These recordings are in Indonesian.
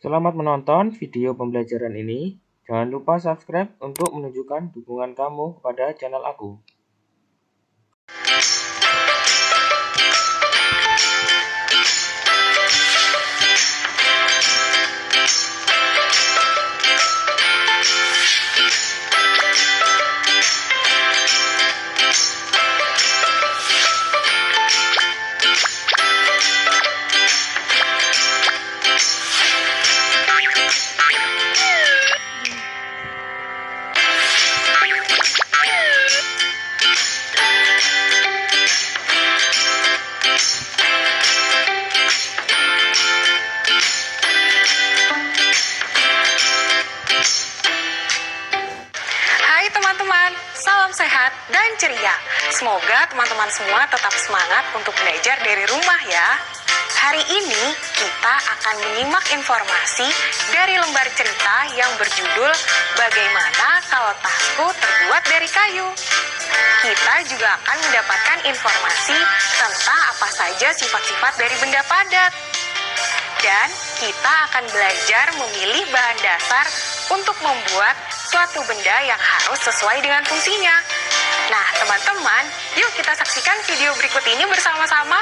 Selamat menonton video pembelajaran ini. Jangan lupa subscribe untuk menunjukkan dukungan kamu kepada channel aku. Hai teman-teman, salam sehat dan ceria. Semoga teman-teman semua tetap semangat untuk belajar dari rumah ya. Hari ini kita akan menyimak informasi dari lembar cerita yang berjudul Bagaimana Kalau Tasku Terbuat Dari Kayu. Kita juga akan mendapatkan informasi tentang apa saja sifat-sifat dari benda padat. Dan kita akan belajar memilih bahan dasar untuk membuat suatu benda yang harus sesuai dengan fungsinya. Nah, teman-teman, yuk kita saksikan video berikut ini bersama-sama.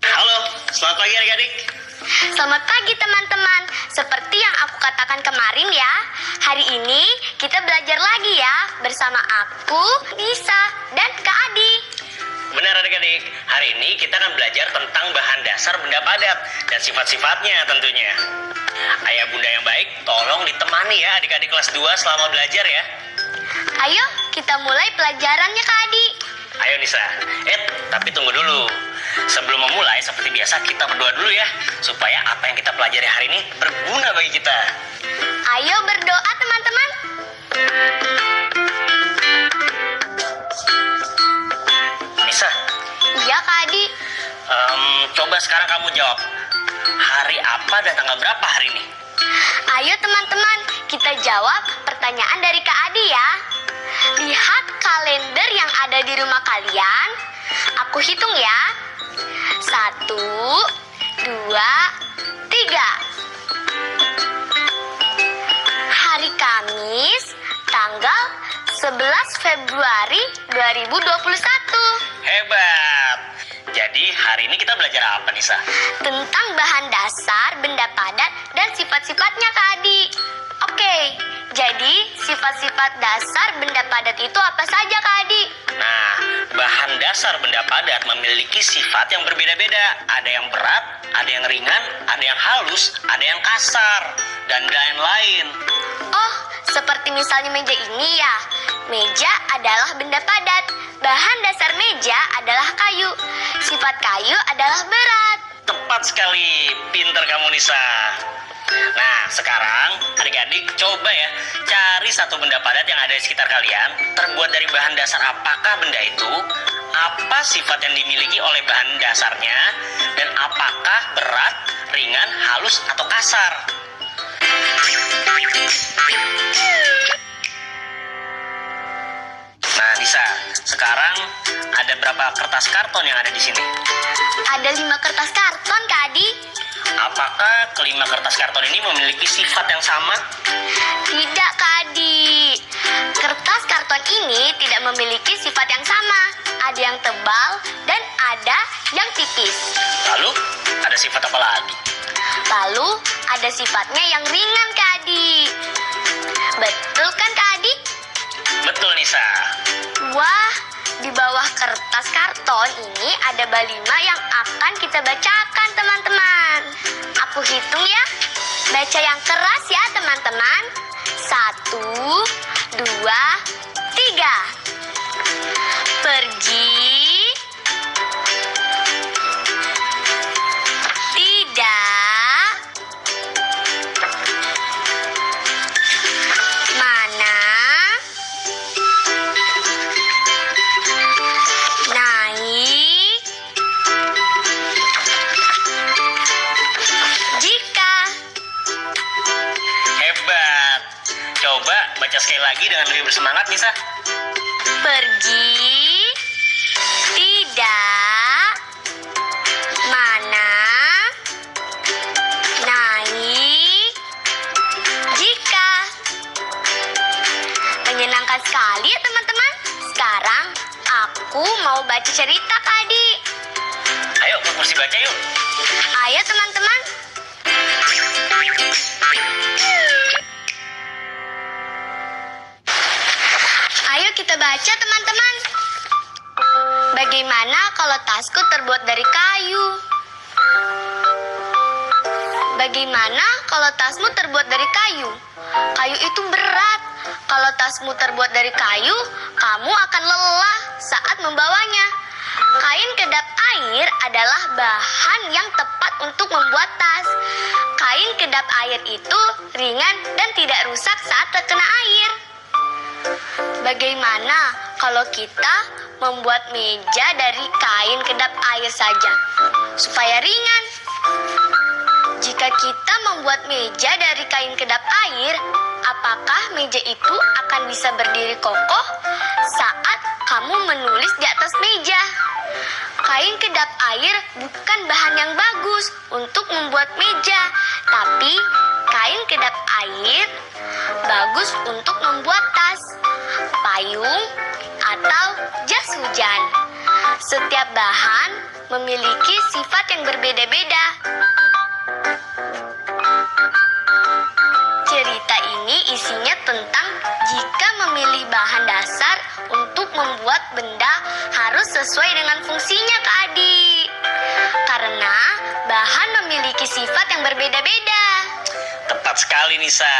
Halo, selamat pagi adik-adik. Selamat pagi teman-teman. Seperti yang aku katakan kemarin ya, hari ini kita belajar lagi ya bersama aku, Nisa, dan Kak Adi. Benar adik-adik, hari ini kita akan belajar tentang bahan dasar benda padat dan sifat-sifatnya tentunya. Ayah bunda yang baik, tolong ditemani ya adik-adik kelas 2 selama belajar ya. Ayo kita mulai pelajarannya Kak Adi. Ayo Nisa, tapi tunggu dulu. Sebelum memulai, seperti biasa kita berdoa dulu ya, supaya apa yang kita pelajari hari ini berguna bagi kita. Ayo berdoa teman-teman. Nisa, Iya Kak Adi. coba sekarang kamu jawab, hari apa dan tanggal berapa hari ini? Ayo teman-teman, kita jawab pertanyaan dari Kak Adi ya. Lihat kalender yang ada di rumah kalian. Aku hitung ya. 1, 2, 3. Hari Kamis, tanggal 11 Februari 2021. Hebat! Jadi hari ini kita belajar apa Nisa? Tentang bahan dasar, benda padat, dan sifat-sifatnya Kak Adi. Oke, jadi sifat-sifat dasar benda padat itu apa saja Kak Adi? Nah, bahan dasar benda padat memiliki sifat yang berbeda-beda. Ada yang berat, ada yang ringan, ada yang halus, ada yang kasar, dan lain-lain. Oh, seperti misalnya meja ini ya. Meja adalah benda padat. Bahan dasar meja adalah kayu. Sifat kayu adalah berat. Tepat sekali, pinter kamu Nisa. Nah, sekarang adik-adik coba ya cari satu benda padat yang ada di sekitar kalian. Terbuat dari bahan dasar apakah benda itu? Apa sifat yang dimiliki oleh bahan dasarnya? Dan apakah berat, ringan, halus, atau kasar? Nah, Nisa, sekarang ada berapa kertas karton yang ada di sini? Ada 5 kertas karton Kak Adi. Apakah kelima kertas karton ini memiliki sifat yang sama? Tidak Kak Adi. Kertas karton ini tidak memiliki sifat yang sama. Ada yang tebal dan ada yang tipis. Lalu, ada sifat apa lagi? Lalu ada sifatnya yang ringan Kak Adi. Betul kan Kak Adi? Betul, Nisa. Wah, di bawah kertas karton ini ada balima yang akan kita bacakan teman-teman. Aku hitung ya. Baca yang keras ya teman-teman. 1, 2, 3. Pergi. Tidak. Mana? Naik. Jika. Hebat. Coba baca sekali lagi dengan lebih bersemangat, Nisa. Pergi. Tidak. cerita, Kak Adi. Ayo, kursi baca yuk. Ayo teman-teman. Ayo kita baca teman-teman. Bagaimana kalau tasku terbuat dari kayu? Bagaimana kalau tasmu terbuat dari kayu? Kayu itu berat. Kalau tasmu terbuat dari kayu, kamu akan lelah saat membawanya. Kain kedap air adalah bahan yang tepat untuk membuat tas. Kain kedap air itu ringan dan tidak rusak saat terkena air. Bagaimana kalau kita membuat meja dari kain kedap air saja, supaya ringan? Jika kita membuat meja dari kain kedap air, apakah meja itu akan bisa berdiri kokoh saat kamu menulis di atas meja? Kain kedap air bukan bahan yang bagus untuk membuat meja, tapi kain kedap air bagus untuk membuat tas, payung, atau jas hujan. Setiap bahan memiliki sifat yang berbeda-beda. Cerita ini isinya tentang jika memilih bahan dasar untuk membuat benda harus sesuai dengan fungsinya, Kak Adi. Karena bahan memiliki sifat yang berbeda-beda. Tepat sekali, Nisa.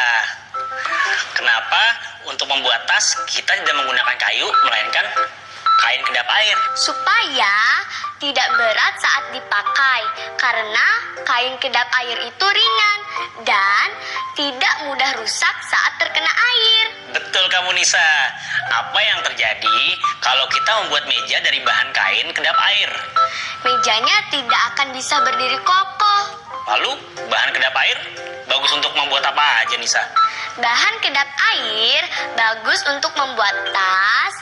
Kenapa untuk membuat tas kita tidak menggunakan kayu, melainkan kain kedap air? Supaya tidak berat saat dipakai, karena kain kedap air itu ringan dan tidak mudah rusak saat terkena air. Betul kamu, Nisa. Apa yang terjadi kalau kita membuat meja dari bahan kain kedap air? Mejanya tidak akan bisa berdiri kokoh. Lalu, bahan kedap air bagus untuk membuat apa aja, Nisa? Bahan kedap air bagus untuk membuat tas,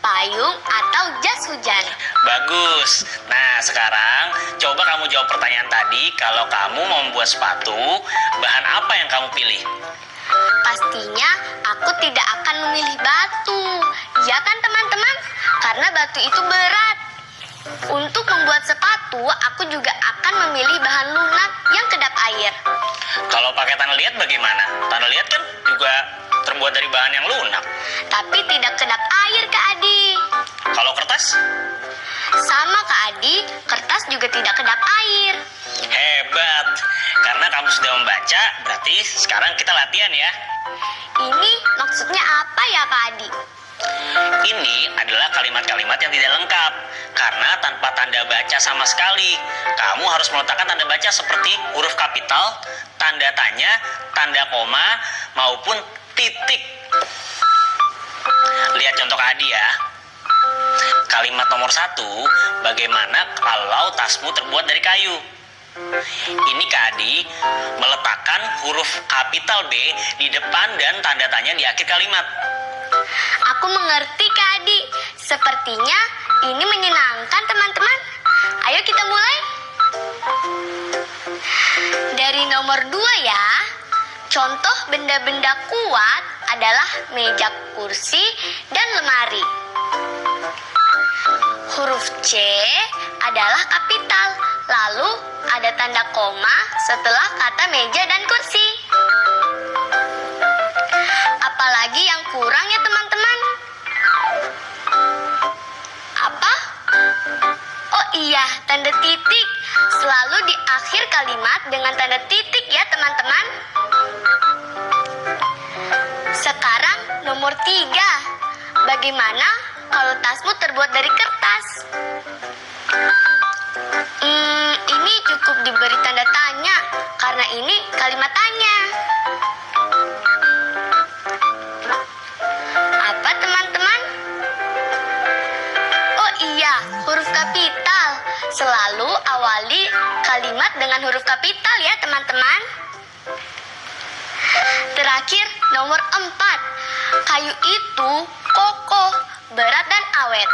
payung, atau jas hujan. Bagus. Nah, sekarang coba kamu jawab pertanyaan tadi. Kalau kamu mau membuat sepatu, bahan apa yang kamu pilih? Pastinya aku tidak akan memilih batu. Ya kan teman-teman? Karena batu itu berat. Untuk membuat sepatu, aku juga akan memilih bahan lunak yang kedap air. Kalau pakai tanah liat bagaimana? Tanah liat kan juga terbuat dari bahan yang lunak. Tapi tidak kedap air, Kak Adi. Kalau kertas? Sama, Kak Adi, kertas juga tidak kedap air. Hebat. Karena kamu sudah membaca, berarti sekarang kita latihan ya. Ini maksudnya apa ya, Kak Adi? Ini adalah kalimat-kalimat yang tidak lengkap karena tanpa tanda baca sama sekali. Kamu harus meletakkan tanda baca seperti huruf kapital, tanda tanya, tanda koma, maupun titik. Lihat contoh Kak Adi ya. Kalimat nomor 1, bagaimana kalau tasmu terbuat dari kayu? Ini Kak Adi meletakkan huruf kapital B di depan dan tanda tanya di akhir kalimat. Aku mengerti, Kak Adi. Sepertinya ini menyenangkan, teman-teman. Ayo kita mulai. Dari nomor 2 ya. Contoh benda-benda kuat adalah meja, kursi, dan lemari. Huruf C adalah kapital. Lalu ada tanda koma setelah kata meja dan kursi. Apalagi yang kurang ya teman-teman? Apa? Oh iya, tanda titik. Selalu di akhir kalimat dengan tanda titik ya teman-teman. Sekarang nomor 3. Bagaimana kalau tasmu terbuat dari kertas? Ini cukup diberi tanda tanya karena ini kalimat tanya. Apa teman-teman? Oh iya, huruf kapital. Selalu awali kalimat dengan huruf kapital ya teman-teman. Terakhir, nomor 4. Kayu itu kokoh, berat, dan awet.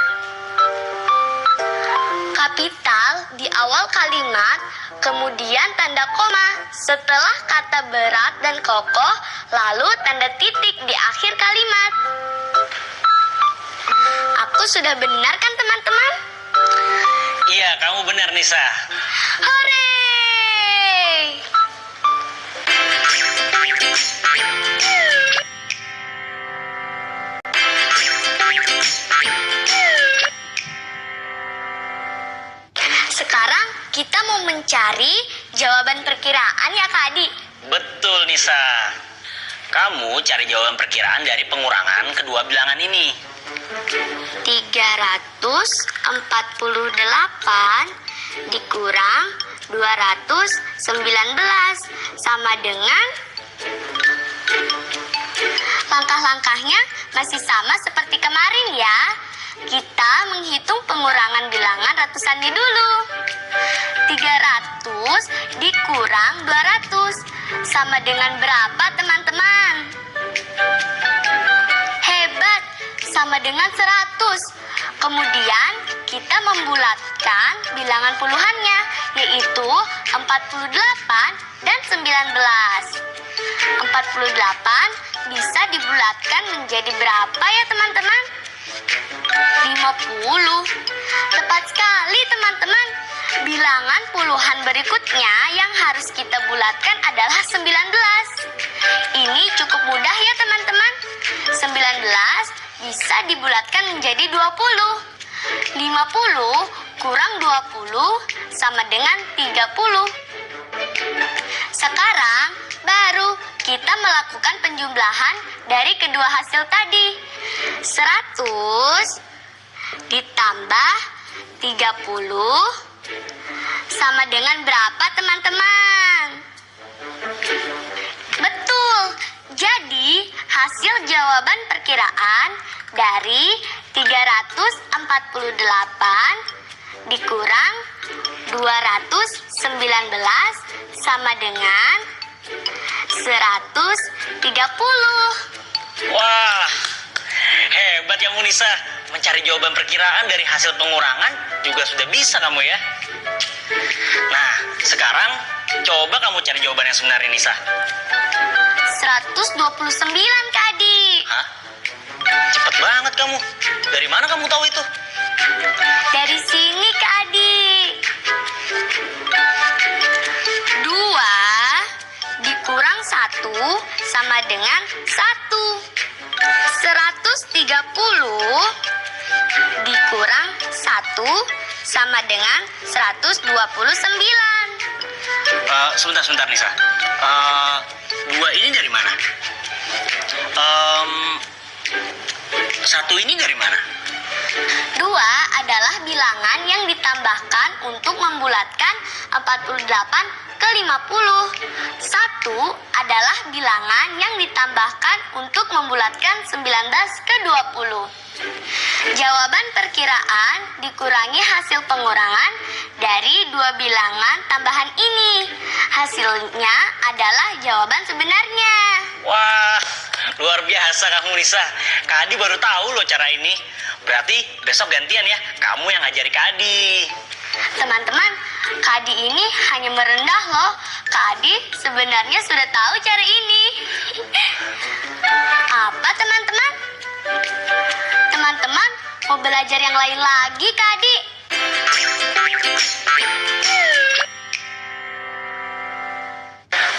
Kapital di awal kalimat, kemudian tanda koma setelah kata berat dan kokoh, lalu tanda titik di akhir kalimat. Aku sudah benar kan teman-teman? Iya, kamu benar Nisa. Hore! Sekarang kita mau mencari jawaban perkiraan ya Kak Adi. Betul Nisa. Kamu cari jawaban perkiraan dari pengurangan kedua bilangan ini. 348 dikurang 219 sama dengan, langkah-langkahnya masih sama seperti kemarin ya. Kita menghitung pengurangan bilangan ratusannya dulu. 300 dikurang 200 sama dengan berapa teman-teman? Hebat, sama dengan 100. Kemudian kita membulatkan bilangan puluhannya, yaitu 48 dan 19. 48 bisa dibulatkan menjadi berapa ya teman-teman? 50. Tepat sekali teman-teman. Bilangan puluhan berikutnya yang harus kita bulatkan adalah 19. Ini cukup mudah ya teman-teman. 19 bisa dibulatkan menjadi 20. 50 kurang 20 sama dengan 30. Sekarang baru kita melakukan penjumlahan dari kedua hasil tadi. 100 ditambah 30 sama dengan berapa teman-teman? Betul. Jadi hasil jawaban perkiraan dari 348 dikurang 219 sama dengan 130. Wah, hebat ya Munisa. Mencari jawaban perkiraan dari hasil pengurangan juga sudah bisa kamu ya. Nah, sekarang coba kamu cari jawaban yang sebenarnya Nisa. 129 Kak Adi. Hah? Cepet banget kamu. Dari mana kamu tahu itu? Dari sini Kak Adi. 2 dikurang 1 sama dengan 1. 130 dikurang 1 sama dengan 129. Sebentar Nisa. Dua ini dari mana? Satu ini dari mana? 2 adalah bilangan yang ditambahkan untuk membulatkan 48 ke 50. 1 adalah bilangan yang ditambahkan untuk membulatkan 19 ke 20. Jawaban perkiraan dikurangi hasil pengurangan dari 2 bilangan tambahan ini. Hasilnya adalah jawaban sebenarnya. Wah, luar biasa kamu Nisa. Kak Adi baru tahu loh cara ini. Berarti besok gantian ya, kamu yang ngajari Kak Adi. Teman-teman, Kak Adi ini hanya merendah loh. Kak Adi sebenarnya sudah tahu cara ini. Apa teman-teman? Teman-teman mau belajar yang lain lagi Kak Adi?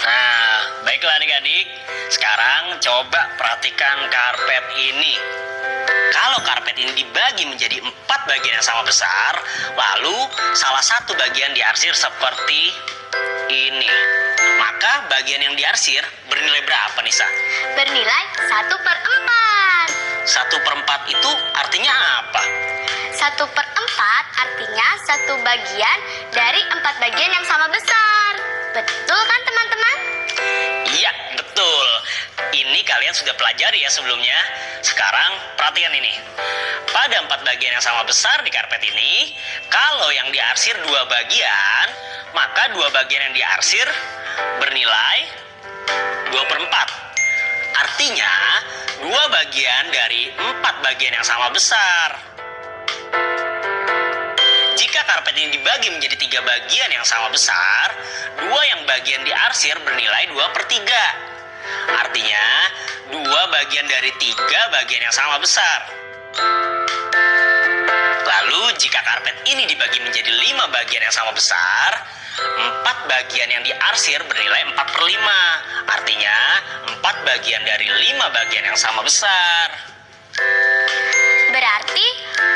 Nah, baiklah adik-adik. Sekarang coba perhatikan karpet ini. Kalau karpet ini dibagi menjadi 4 bagian yang sama besar, lalu salah satu bagian diarsir seperti ini, maka bagian yang diarsir bernilai berapa Nisa? Bernilai 1/4. 1/4 itu artinya apa? 1/4 artinya 1 bagian dari 4 bagian yang sama besar. Betul kan teman-teman? Iya, betul. Ini kalian sudah pelajari ya sebelumnya. Sekarang perhatikan ini. Pada 4 bagian yang sama besar di karpet ini, kalau yang diarsir 2 bagian, maka 2 bagian yang diarsir bernilai 2/4. Artinya 2 bagian dari 4 bagian yang sama besar. Jika karpet ini dibagi menjadi 3 bagian yang sama besar, 2 yang bagian diarsir bernilai 2/3. Artinya 2 bagian dari 3 bagian yang sama besar. Lalu jika karpet ini dibagi menjadi 5 bagian yang sama besar, 4 bagian yang diarsir bernilai 4/5. Artinya 4 bagian dari 5 bagian yang sama besar. Berarti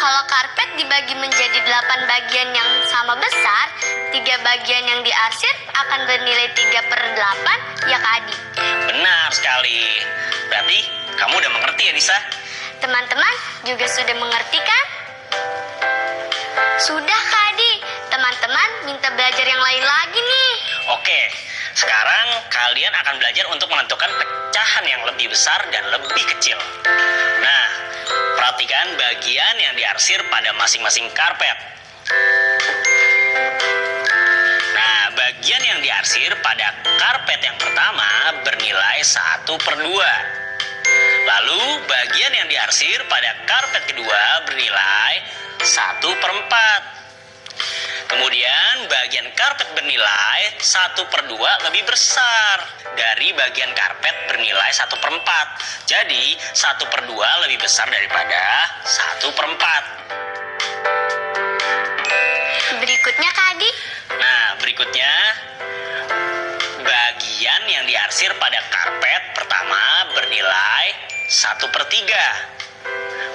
kalau karpet dibagi menjadi 8 bagian yang sama besar, 3 bagian yang diarsir akan bernilai 3/8 ya Kak Adi? Benar sekali. Berarti kamu udah mengerti ya Nisa? Teman-teman juga sudah mengerti kan? Sudah Kak Adi, teman-teman minta belajar yang lain lagi nih. Oke, sekarang kalian akan belajar untuk menentukan pecahan yang lebih besar dan lebih kecil. Nah, perhatikan bagian yang diarsir pada masing-masing karpet. Nah, bagian yang diarsir pada karpet yang pertama bernilai 1/2. Lalu, bagian yang diarsir pada karpet kedua bernilai 1/4. Kemudian bagian karpet bernilai 1/2 lebih besar dari bagian karpet bernilai 1/4. Jadi 1/2 lebih besar daripada 1/4. Berikutnya Kak Adi. Nah, berikutnya bagian yang diarsir pada karpet pertama bernilai 1/3.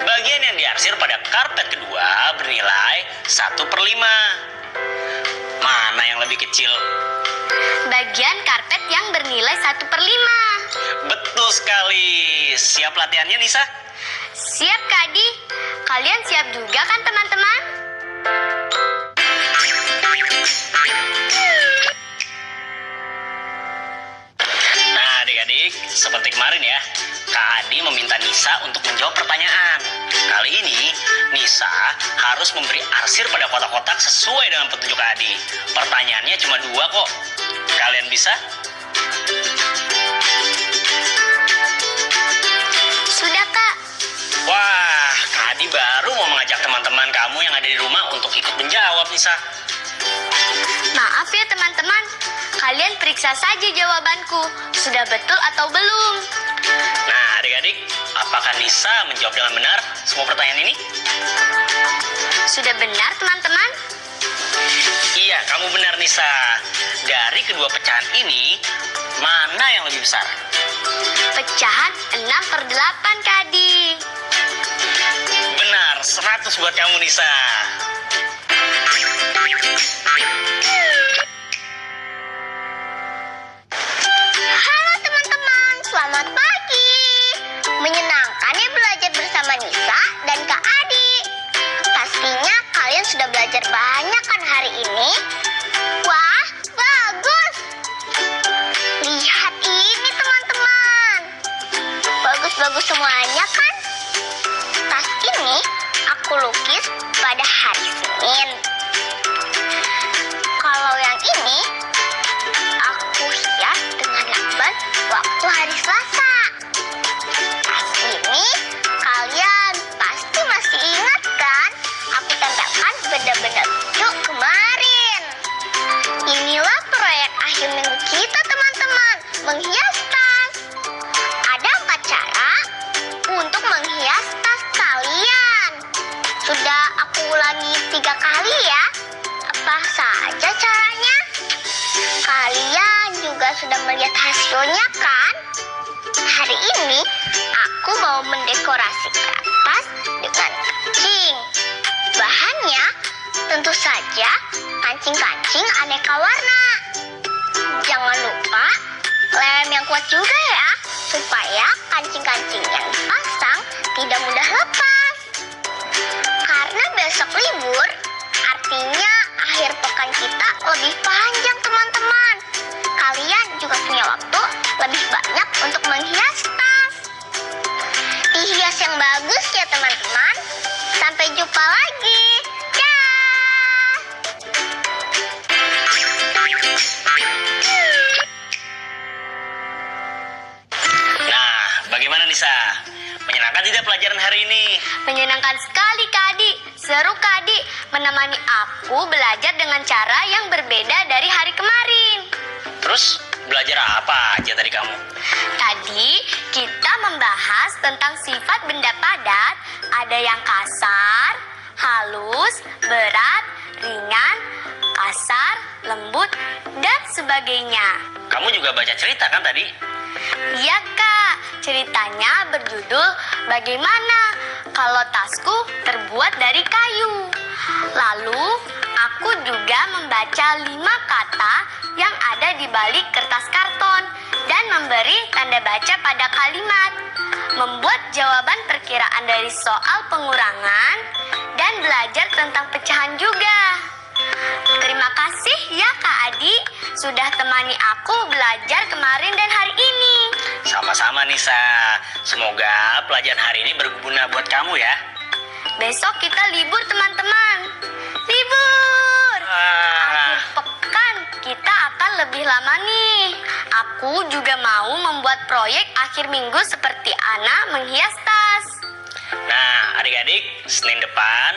Bagian yang diarsir pada karpet kedua bernilai 1/5. Mana yang lebih kecil? Bagian karpet yang bernilai 1/5. Betul sekali. Siap latihannya, Nisa? Siap Kak Adi. Kalian siap juga kan teman-teman? Nah, adik-adik, seperti kemarin ya, Kak Adi meminta Nisa untuk menjawab pertanyaan. Kali ini, Nisa harus memberi arsir pada kotak-kotak sesuai dengan petunjuk Kak Adi. Pertanyaannya cuma 2 kok. Kalian bisa? Sudah Kak. Wah, Kak Adi baru mau mengajak teman-teman kamu yang ada di rumah untuk ikut menjawab, Nisa. Maaf ya teman-teman, kalian periksa saja jawabanku. Sudah betul atau belum? Nah, adik-adik, apakah Nisa menjawab dengan benar semua pertanyaan ini? Sudah benar teman-teman? Iya, kamu benar, Nisa. Dari kedua pecahan ini, mana yang lebih besar? Pecahan 6/8 Kak Adi. Benar, 100 buat kamu, Nisa. Halo teman-teman, selamat pagi. Menyenangkan ya belajar bersama Nisa dan Kak Adi. Pastinya kalian sudah belajar banyak kan hari ini? Wah, bagus. Lihat ini teman-teman. Bagus-bagus semuanya kan? Tas ini aku lukis pada hari Senin. Kalau yang ini aku hias dengan lakban waktu hari Selasa. Tas ini kalian pasti masih ingat kan? Aku tempelkan benda-benda lucu kemarin. Inilah proyek akhir minggu kita teman-teman, menghias tas. Ada 4 cara untuk menghias tas kalian. Sudah aku ulangi 3 kali ya. Apa saja caranya? Kalian juga sudah melihat hasilnya kan? Hari ini aku mau mendekorasikan tas dengan kancing. Bahannya tentu saja kancing-kancing aneka warna. Jangan lupa lem yang kuat juga ya, supaya kancing-kancing yang dipasang tidak mudah lepas. Karena besok libur, artinya akhir pekan kita lebih panjang teman-teman. Kalian juga punya waktu lebih banyak untuk menghias tas. Dihias yang bagus ya teman-teman. Sampai jumpa lagi. Dah. Nah, bagaimana, Nisa? Menyenangkan tidak pelajaran hari ini? Menyenangkan sekali Kak Adi. Seru Kak Adi menemani aku belajar dengan cara yang berbeda dari hari kemarin. Terus, belajar apa aja tadi kamu? Tadi kita membahas tentang sifat benda padat. Ada yang kasar, halus, berat, ringan, kasar, lembut, dan sebagainya. Kamu juga baca cerita kan tadi? Iya Kak, ceritanya berjudul Bagaimana Kalau Tasku Terbuat Dari Kayu. Lalu aku juga membaca 5 kata yang ada di balik kertas karton dan memberi tanda baca pada kalimat, membuat jawaban perkiraan dari soal pengurangan, dan belajar tentang pecahan juga. Terima kasih ya Kak Adi, sudah temani aku belajar kemarin dan hari ini. Sama-sama Nisa. Semoga pelajaran hari ini berguna buat kamu ya. Besok kita libur teman-teman. Libur! Akhir pekan kita akan lebih lama nih. Aku juga mau membuat proyek akhir minggu seperti Ana menghias tas. Nah, adik-adik, Senin depan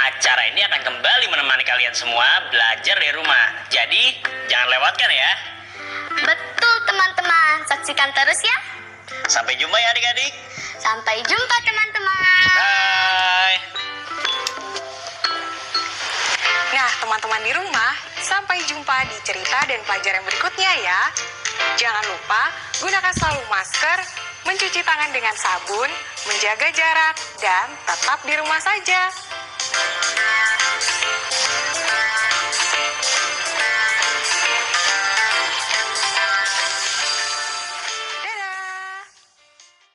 acara ini akan kembali menemani kalian semua belajar dari rumah. Jadi, jangan lewatkan ya. Betul teman-teman, saksikan terus ya. Sampai jumpa ya adik-adik. Sampai jumpa teman-teman. Bye. Nah, teman-teman di rumah, sampai jumpa di cerita dan pelajaran berikutnya ya. Jangan lupa gunakan selalu masker, mencuci tangan dengan sabun, menjaga jarak, dan tetap di rumah saja.